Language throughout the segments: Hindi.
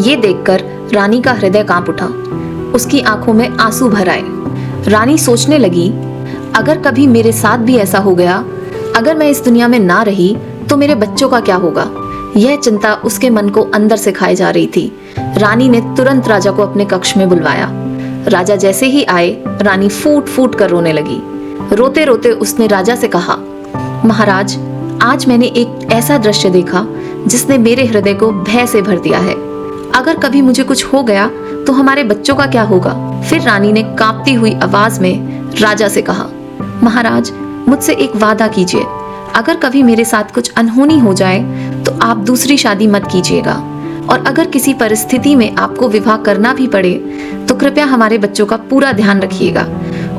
ये देखकर रानी का हृदय कांप उठा। उसकी आंखों में आंसू भर आए। रानी सोचने लगी, अगर कभी मेरे साथ भी ऐसा हो गया, अगर मैं इस दुनिया में ना रही तो मेरे बच्चों का क्या होगा। यह चिंता उसके मन को अंदर से खाए जा रही थी। रानी ने तुरंत राजा को अपने कक्ष में बुलवाया। राजा जैसे ही आए, रानी फूट फूट कर रोने लगी। रोते रोते उसने राजा से कहा, महाराज, आज मैंने एक ऐसा दृश्य देखा जिसने मेरे हृदय को भय से भर दिया है। अगर कभी मुझे कुछ हो गया तो हमारे बच्चों का क्या होगा। फिर रानी ने कांपती हुई आवाज में राजा से कहा, महाराज, मुझसे एक वादा कीजिए। अगर कभी मेरे साथ कुछ अनहोनी हो जाए तो आप दूसरी शादी मत कीजिएगा, और अगर किसी परिस्थिति में आपको विवाह करना भी पड़े तो कृपया हमारे बच्चों का पूरा ध्यान रखिएगा।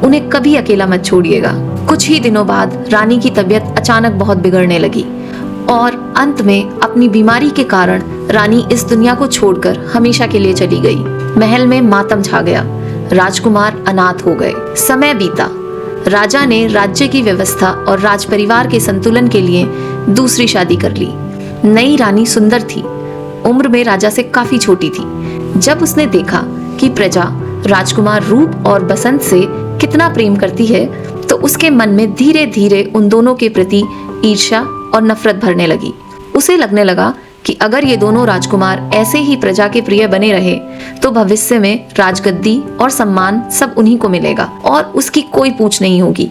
उन्हें कभी अकेला मत छोड़िएगा। कुछ ही दिनों बाद रानी की तबीयत अचानक बहुत बिगड़ने लगी और अंत में अपनी बीमारी के कारण रानी इस दुनिया को छोड़कर हमेशा के लिए चली गई। महल में मातम छा गया। राजकुमार अनाथ हो गए। समय बीता। राजा ने राज्य की व्यवस्था और राज परिवार के संतुलन के लिए दूसरी शादी कर ली। नई रानी सुंदर थी, उम्र में राजा से काफी छोटी थी। जब उसने देखा कि प्रजा राजकुमार रूप और बसंत से कितना प्रेम करती है, तो उसके मन में धीरे धीरे उन दोनों के प्रति ईर्ष्या और नफरत भरने लगी। उसे लगने लगा कि अगर ये दोनों राजकुमार ऐसे ही प्रजा के प्रिय बने रहे तो भविष्य में राजगद्दी और सम्मान सब उन्हीं को मिलेगा और उसकी कोई पूछ नहीं होगी।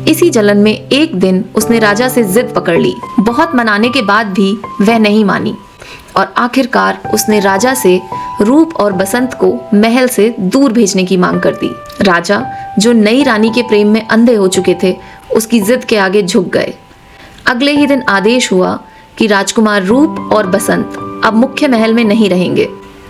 इसी जलन में एक दिन उसने राजा से जिद पकड़ ली। बहुत मनाने के बाद भी वह नहीं मानी और आखिरकार उसने राजा से रूप और बसंत को महल से दूर भेजने की मांग कर दी। राजा, जो नई रानी के प्रेम में अंधे हो चुके थे, उसकी जिद के आगे झुक गए। अगले ही दिन आदेश हुआ कि राजकुमार रूप और बसंत अब मुख्य महल में नहीं रहेंगे।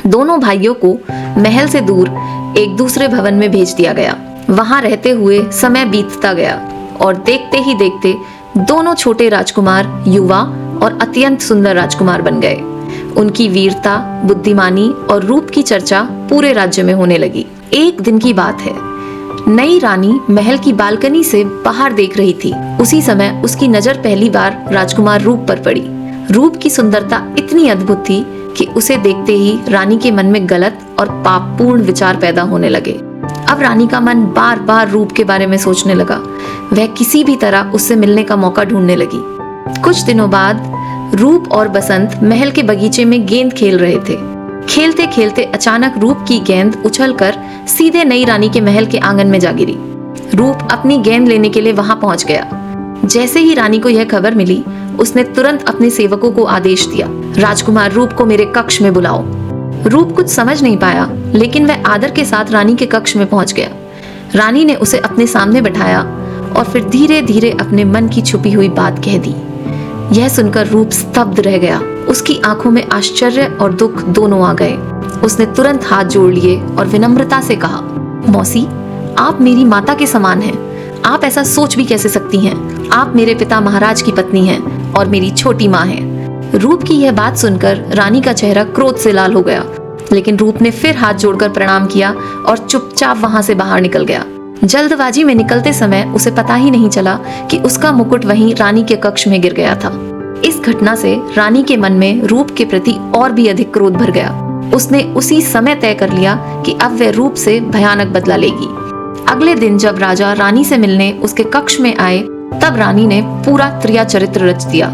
दोनों भाइयों को महल से दूर एक दूसरे भवन में भेज दिया गया। वहां रहते हुए समय बीतता गया और देखते ही देखते दोनों छोटे राजकुमार युवा और अत्यंत सुंदर राजकुमार बन गए। उनकी वीरता, बुद्धिमानी और रूप की चर्चा पूरे राज्य में होने लगी। एक दिन की बात है, नई रानी महल की बालकनी से बाहर देख रही थी। उसी समय उसकी नजर पहली बार राजकुमार रूप पर पड़ी। रूप की सुंदरता इतनी अद्भुत थी कि उसे देखते ही रानी के मन में गलत और पापपूर्ण विचार पैदा होने लगे। अब रानी का मन बार बार रूप के बारे में सोचने लगा। वह किसी भी तरह उससे मिलने का मौका ढूंढने लगी। कुछ दिनों बाद रूप और बसंत महल के बगीचे में गेंद खेल रहे थे। खेलते खेलते अचानक रूप की गेंद उछलकर सीधे नई रानी के महल के आंगन में जा गिरी। रूप अपनी गेंद लेने के लिए वहां पहुंच गया। जैसे ही रानी को यह खबर मिली, उसने तुरंत अपने सेवकों को आदेश दिया, राजकुमार रूप को मेरे कक्ष में बुलाओ। रूप कुछ समझ नहीं पाया, लेकिन वह आदर के साथ रानी के कक्ष में पहुंच गया। रानी ने उसे अपने सामने बिठाया और फिर धीरे धीरे अपने मन की छुपी हुई बात कह दी। यह सुनकर रूप स्तब्ध रह गया। उसकी आंखों में आश्चर्य और दुख दोनों आ गए। उसने तुरंत हाथ जोड़ लिए और विनम्रता से कहा, मौसी, आप मेरी माता के समान हैं। आप ऐसा सोच भी कैसे सकती हैं? आप मेरे पिता महाराज की पत्नी हैं और मेरी छोटी माँ हैं। रूप की यह बात सुनकर रानी का चेहरा क्रोध से लाल हो गया, लेकिन रूप ने फिर हाथ जोड़कर प्रणाम किया और चुपचाप वहां से बाहर निकल गया। जल्दबाजी में निकलते समय उसे पता ही नहीं चला कि उसका मुकुट वहीं रानी के कक्ष में गिर गया था। इस घटना से रानी के मन में रूप के प्रति और भी अधिक क्रोध भर गया। उसने उसी समय तय कर लिया कि अब वह रूप से भयानक बदला लेगी। अगले दिन जब राजा रानी से मिलने उसके कक्ष में आए, तब रानी ने पूरा त्रिया चरित्र रच दिया।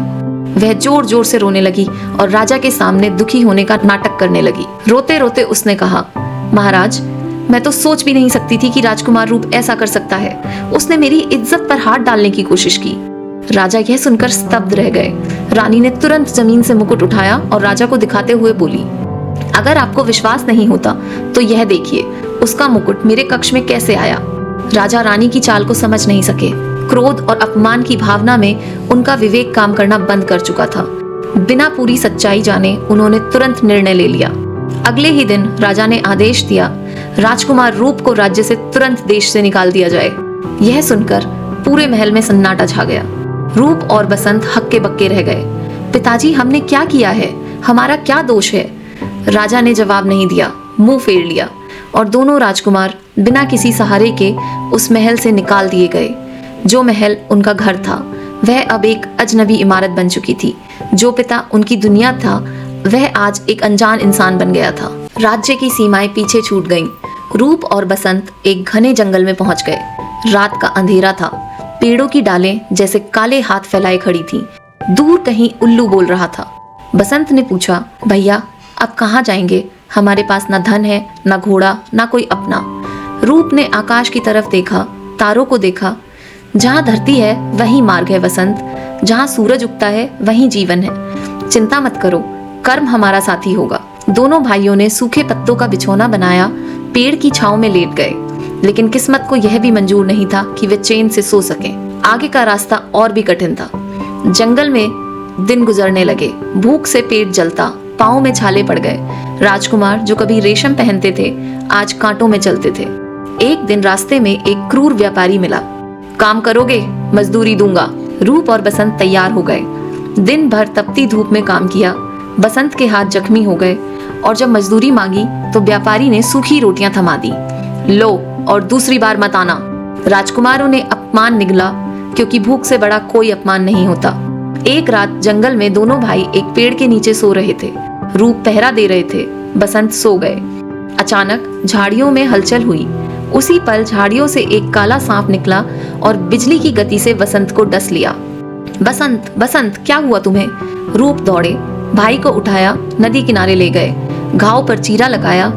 वह जोर जोर से रोने लगी और राजा के सामने दुखी होने का नाटक करने लगी। रोते रोते उसने कहा, महाराज, मैं तो सोच भी नहीं सकती थी कि राजकुमार रूप ऐसा कर सकता है। उसने मेरी इज्जत पर हाथ डालने की कोशिश की। राजा यह सुनकर स्तब्ध रह गए। रानी ने तुरंत जमीन से मुकुट उठाया और राजा को दिखाते हुए बोली, अगर आपको विश्वास नहीं होता तो यह देखिए, उसका मुकुट मेरे कक्ष में कैसे आया। राजा रानी की चाल को समझ नहीं सके। क्रोध और अपमान की भावना में उनका विवेक काम करना बंद कर चुका था। बिना पूरी सच्चाई जाने उन्होंने तुरंत निर्णय ले लिया। अगले ही दिन राजा ने आदेश दिया, राजकुमार रूप को राज्य से तुरंत देश से निकाल दिया जाए। यह सुनकर पूरे महल में सन्नाटा छा गया। रूप और बसंत हक्के बक्के रह गए। पिताजी, हमने क्या किया है? हमारा क्या दोष है? राजा ने जवाब नहीं दिया, मुंह फेर लिया और दोनों राजकुमार बिना किसी सहारे के उस महल से निकाल दिए गए। जो महल उनका घर था, वह अब एक अजनबी इमारत बन चुकी थी। जो पिता उनकी दुनिया था, वह आज एक अनजान इंसान बन गया था। राज्य की सीमाएं पीछे छूट गईं। रूप और बसंत एक घने जंगल में पहुंच गए। रात का अंधेरा था। पेड़ों की डालें जैसे काले हाथ फैलाए खड़ी थीं। दूर कहीं उल्लू बोल रहा था। बसंत ने पूछा, भैया अब कहाँ जाएंगे? हमारे पास न धन है, न घोड़ा, न कोई अपना। रूप ने आकाश की तरफ देखा, तारों को देखा। जहाँ धरती है वहीं मार्ग है बसंत, जहाँ सूरज उगता है वहीं जीवन है। चिंता मत करो, कर्म हमारा साथी होगा। दोनों भाइयों ने सूखे पत्तों का बिछौना बनाया, पेड़ की छांव में लेट गए। लेकिन किस्मत को यह भी मंजूर नहीं था कि वे चैन से सो सकें। आगे का रास्ता और भी कठिन था। जंगल में दिन गुजरने लगे। भूख से पेट जलता, पाँव में छाले पड़ गए। राजकुमार जो कभी रेशम पहनते थे आज कांटों में चलते थे। एक दिन रास्ते में एक क्रूर व्यापारी मिला। काम करोगे? मजदूरी दूंगा। रूप और बसंत तैयार हो गए। दिन भर तपती धूप में काम किया। बसंत के हाथ जख्मी हो गए और जब मजदूरी मांगी तो व्यापारी ने सूखी रोटियां थमा दी। लो, और दूसरी बार मत आना। राजकुमारों ने अपमान निगला, क्योंकि भूख से बड़ा कोई अपमान नहीं होता। एक रात जंगल में दोनों भाई एक पेड़ के नीचे सो रहे थे। रूप पहरा दे रहे थे, बसंत सो गए। अचानक झाड़ियों में हलचल हुई। उसी पल झाड़ियों से एक काला सांप निकला और बिजली की गति से बसंत को डस लिया। बसंत, बसंत, क्या हुआ तुम्हें? रूप दौड़े, भाई को उठाया, नदी किनारे ले गए। घाव पर चीरा लगाया,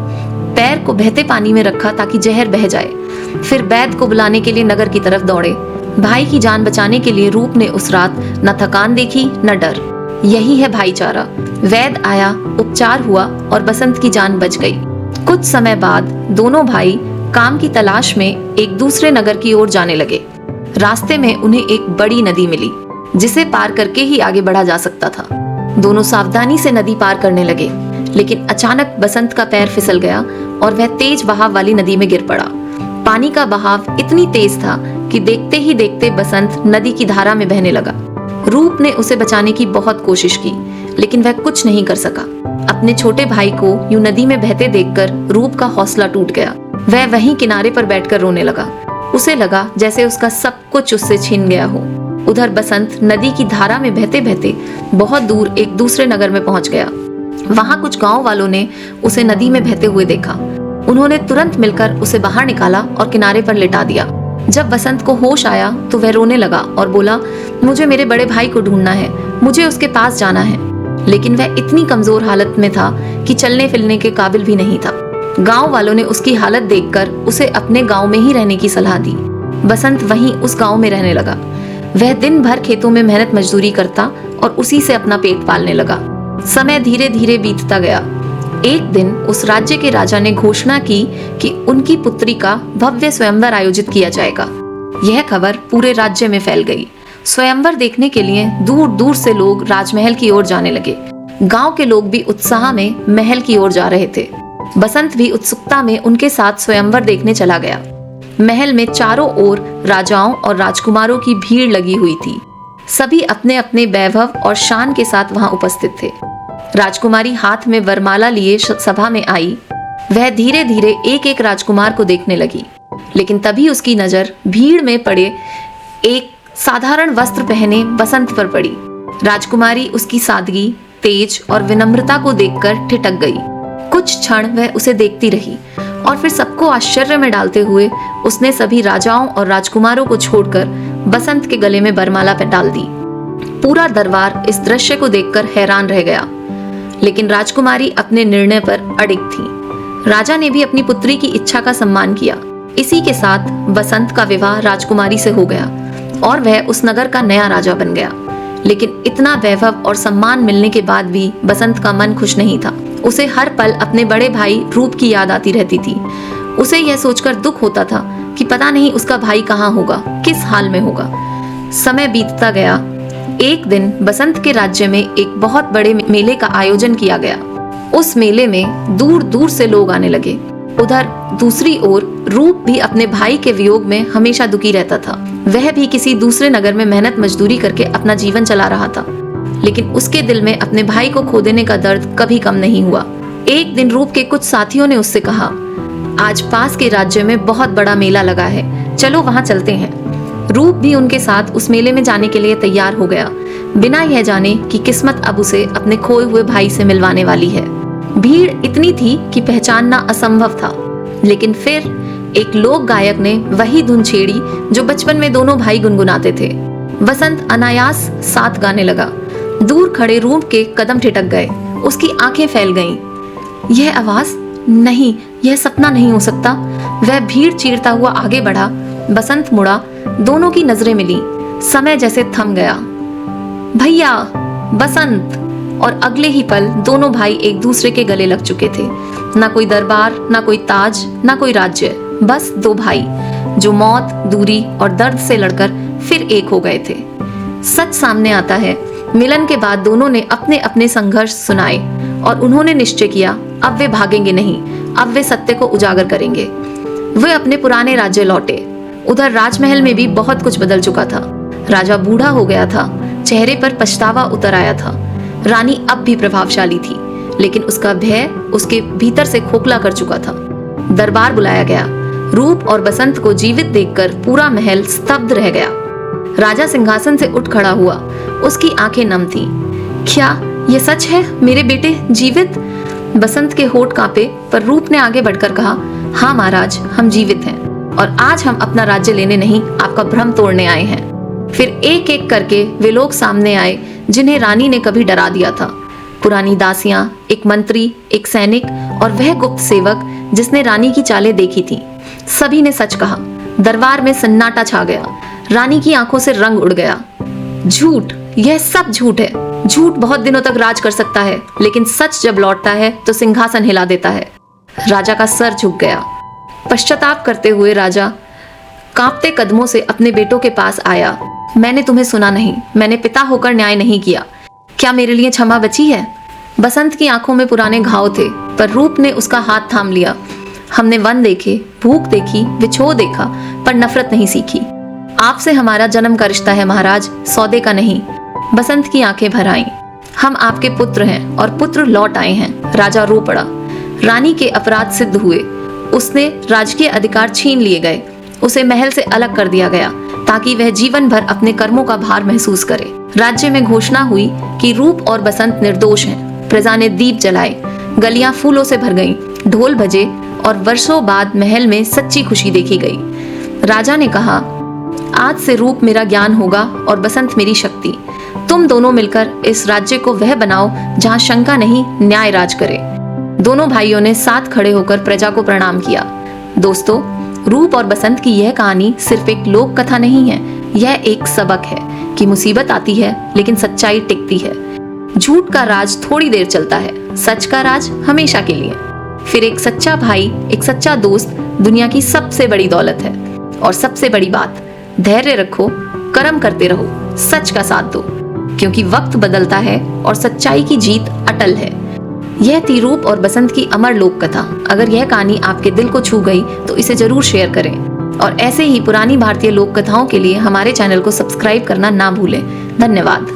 पैर को बहते पानी में रखा ताकि जहर बह जाए। फिर वैद्य को बुलाने के लिए नगर की तरफ दौड़े। भाई की जान बचाने के लिए रूप ने उस रात न थकान देखी न डर। यही है भाईचारा। वैद्य आया, उपचार हुआ और बसंत की जान बच गई। कुछ समय बाद दोनों भाई काम की तलाश में एक दूसरे नगर की ओर जाने लगे। रास्ते में उन्हें एक बड़ी नदी मिली, जिसे पार करके ही आगे बढ़ा जा सकता था। दोनों सावधानी से नदी पार करने लगे, लेकिन अचानक बसंत का पैर फिसल गया और वह तेज बहाव वाली नदी में गिर पड़ा। पानी का बहाव इतनी तेज था कि देखते ही देखते बसंत नदी की धारा में बहने लगा। रूप ने उसे बचाने की बहुत कोशिश की, लेकिन वह कुछ नहीं कर सका। अपने छोटे भाई को यूं नदी में बहते देखकर रूप का हौसला टूट गया। वह वहीं किनारे पर बैठकर रोने लगा। उसे लगा जैसे उसका सब कुछ उससे छीन गया हो। उधर बसंत नदी की धारा में बहते बहते बहुत दूर एक दूसरे नगर में पहुंच गया। वहां कुछ गांव वालों ने उसे नदी में बहते हुए देखा। उन्होंने तुरंत मिलकर उसे बाहर निकाला और किनारे पर लिटा दिया। जब बसंत को होश आया तो वह रोने लगा और बोला, मुझे मेरे बड़े भाई को ढूंढना है, मुझे उसके पास जाना है। लेकिन वह इतनी कमजोर हालत में था कि चलने फिरने के काबिल भी नहीं था। गांव वालों ने उसकी हालत देखकर उसे अपने गांव में ही रहने की सलाह दी। बसंत वहीं उस गांव में रहने लगा। वह दिन भर खेतों में मेहनत मजदूरी करता और उसी से अपना पेट पालने लगा। समय धीरे धीरे बीतता गया। एक दिन उस राज्य के राजा ने घोषणा की कि उनकी पुत्री का भव्य स्वयंवर आयोजित किया जाएगा। यह खबर पूरे राज्य में फैल गई। स्वयंवर देखने के लिए दूर दूर से लोग राजमहल की ओर जाने लगे। गांव के लोग भी उत्साह में महल की ओर जा रहे थे। बसंत भी उत्सुकता में उनके साथ स्वयंवर देखने चला गया। महल में चारों ओर राजाओं और राजकुमारों की भीड़ लगी हुई थी। सभी अपने अपने वैभव और शान के साथ वहां उपस्थित थे। राजकुमारी हाथ में वरमाला लिए सभा में आई। वह धीरे धीरे एक एक राजकुमार को देखने लगी, लेकिन तभी उसकी नजर भीड़ में पड़े एक साधारण वस्त्र पहने बसंत पर पड़ी। राजकुमारी उसकी सादगी, तेज और विनम्रता को देखकर ठिठक गई। कुछ क्षण वह उसे देखती रही और फिर सबको आश्चर्य में डालते हुए उसने सभी राजाओं और राजकुमारों को छोड़कर बसंत के गले में वरमाला डाल दी। पूरा दरबार इस दृश्य को देखकर हैरान रह गया, लेकिन राजकुमारी अपने निर्णय पर अडिग थी। राजा ने भी अपनी पुत्री की इच्छा का सम्मान किया। इसी के साथ बसंत का विवाह राजकुमारी से हो गया और वह उस नगर का नया राजा बन गया। लेकिन इतना वैभव और सम्मान मिलने के बाद भी बसंत का मन खुश नहीं था। उसे हर पल अपने बड़े भाई रूप की याद आती रहती थी। उसे यह सोचकर दुख होता था कि पता नहीं उसका भाई कहाँ होगा, किस हाल में होगा। समय बीतता गया। एक दिन बसंत के राज्य में एक बहुत बड़े मेले का आयोजन किया गया। उस मेले में दूर दूर से लोग आने लगे। उधर दूसरी ओर रूप भी अपने भाई के वियोग में हमेशा दुखी रहता था। वह भी किसी दूसरे नगर में मेहनत मजदूरी करके अपना जीवन चला रहा था, लेकिन उसके दिल में अपने भाई को खो देने का दर्द कभी कम नहीं हुआ। एक दिन रूप के कुछ साथियों ने उससे कहा, आज पास के राज्य में बहुत बड़ा मेला लगा है, चलो वहां चलते हैं। रूप भी उनके साथ उस मेले में जाने के लिए तैयार हो गया। बिना यह जाने कि किस्मत अब उसे अपने खोए हुए भाई से मिलवाने वाली है। भीड़ इतनी थी कि पहचानना असंभव था, लेकिन फिर एक लोक गायक ने वही धुन छेड़ी जो बचपन में दोनों भाई गुनगुनाते थे। बसंत अनायास साथ गाने लगा। दूर खड़े रूप के कदम ठिठक गए, उसकी आंखें फैल गईं। यह आवाज नहीं, यह सपना नहीं हो सकता। वह भीड़ चीरता हुआ आगे बढ़ा। बसंत मुड़ा, दोनों की नजरें मिली। समय जैसे थम गया। भैया, बसंत। और अगले ही पल दोनों भाई एक दूसरे के गले लग चुके थे। ना कोई दरबार, ना कोई ताज, ना कोई राज्य, बस दो भाई जो मौत, दूरी और दर्द से लड़कर फिर एक हो गए थे। सच सामने आता है। मिलन के बाद दोनों ने अपने अपने संघर्ष सुनाए और उन्होंने निश्चय किया, अब वे भागेंगे नहीं, अब वे सत्य को उजागर करेंगे। वे अपने पुराने राज्य लौटे। उधर राजमहल में भी बहुत कुछ बदल चुका था। राजा बूढ़ा हो गया था, चेहरे पर पछतावा उतर आया था। रानी अब भी प्रभावशाली थी, लेकिन उसका भय उसके भीतर से खोखला कर चुका था। दरबार बुलाया गया। रूप और बसंत को जीवित देखकर पूरा महल स्तब्ध रह गया। राजा सिंहासन से उठ खड़ा हुआ। उसकी आंखें नम थीं। क्या यह सच है, मेरे बेटे जीवित? बसंत के होठ कांपे, पर रूप ने आगे बढ़कर कहा, हाँ महाराज, हम जीवित हैं और आज हम अपना राज्य लेने नहीं, आपका भ्रम तोड़ने आए हैं। फिर एक एक करके वे लोग सामने आए जिन्हें रानी ने कभी डरा दिया था। पुरानी दासियां, एक मंत्री, एक सैनिक और वह गुप्त सेवक जिसने रानी की चालें देखी थी। सभी ने सच कहा। दरबार में सन्नाटा छा गया। रानी की आंखों से रंग उड़ गया। झूठ, यह सब झूठ है। झूठ बहुत दिनों तक राज कर सकता है, लेकिन सच जब लौटता है तो सिंहासन हिला देता है। राजा का सर झुक गया। पश्चाताप करते हुए राजा कांपते कदमों से अपने बेटों के पास आया। मैंने तुम्हें सुना नहीं, मैंने पिता होकर न्याय नहीं किया। क्या मेरे लिए क्षमा बची है? बसंत की आंखों में पुराने घाव थे, पर रूप ने उसका हाथ थाम लिया। हमने वन देखे, भूख देखी, विछोह देखा, पर नफरत नहीं सीखी। आपसे हमारा जन्म का रिश्ता है महाराज, सौदे का नहीं। बसंत की आंखें भर आईं। हम आपके पुत्र हैं और पुत्र लौट आए हैं। राजा रो पड़ा। रानी के अपराध सिद्ध हुए। उसने राजकीय अधिकार छीन लिए गए। उसे महल से अलग कर दिया गया ताकि वह जीवन भर अपने कर्मों का भार महसूस करे। राज्य में घोषणा हुई कि रूप और बसंत निर्दोष हैं। प्रजा ने दीप जलाए, गलियां फूलों से भर गईं, ढोल बजे और वर्षों बाद महल में सच्ची खुशी देखी गई। राजा ने कहा, आज से रूप मेरा ज्ञान होगा और बसंत मेरी शक्ति। तुम दोनों मिलकर इस राज्य को वह बनाओ जहां शंका नहीं, न्याय राज करे। दोनों भाइयों ने साथ खड़े होकर प्रजा को प्रणाम किया। दोस्तों, रूप और बसंत की यह कहानी सिर्फ एक लोक कथा नहीं है, यह एक सबक है कि मुसीबत आती है लेकिन सच्चाई टिकती है। झूठ का राज थोड़ी देर चलता है, सच का राज हमेशा के लिए। फिर एक सच्चा भाई, एक सच्चा दोस्त दुनिया की सबसे बड़ी दौलत है। और सबसे बड़ी बात, धैर्य रखो, कर्म करते रहो, सच का साथ दो, क्योंकि वक्त बदलता है और सच्चाई की जीत अटल है। यह थी रूप और बसंत की अमर लोक कथा। अगर यह कहानी आपके दिल को छू गई तो इसे जरूर शेयर करें और ऐसे ही पुरानी भारतीय लोक कथाओं के लिए हमारे चैनल को सब्सक्राइब करना ना भूलें। धन्यवाद।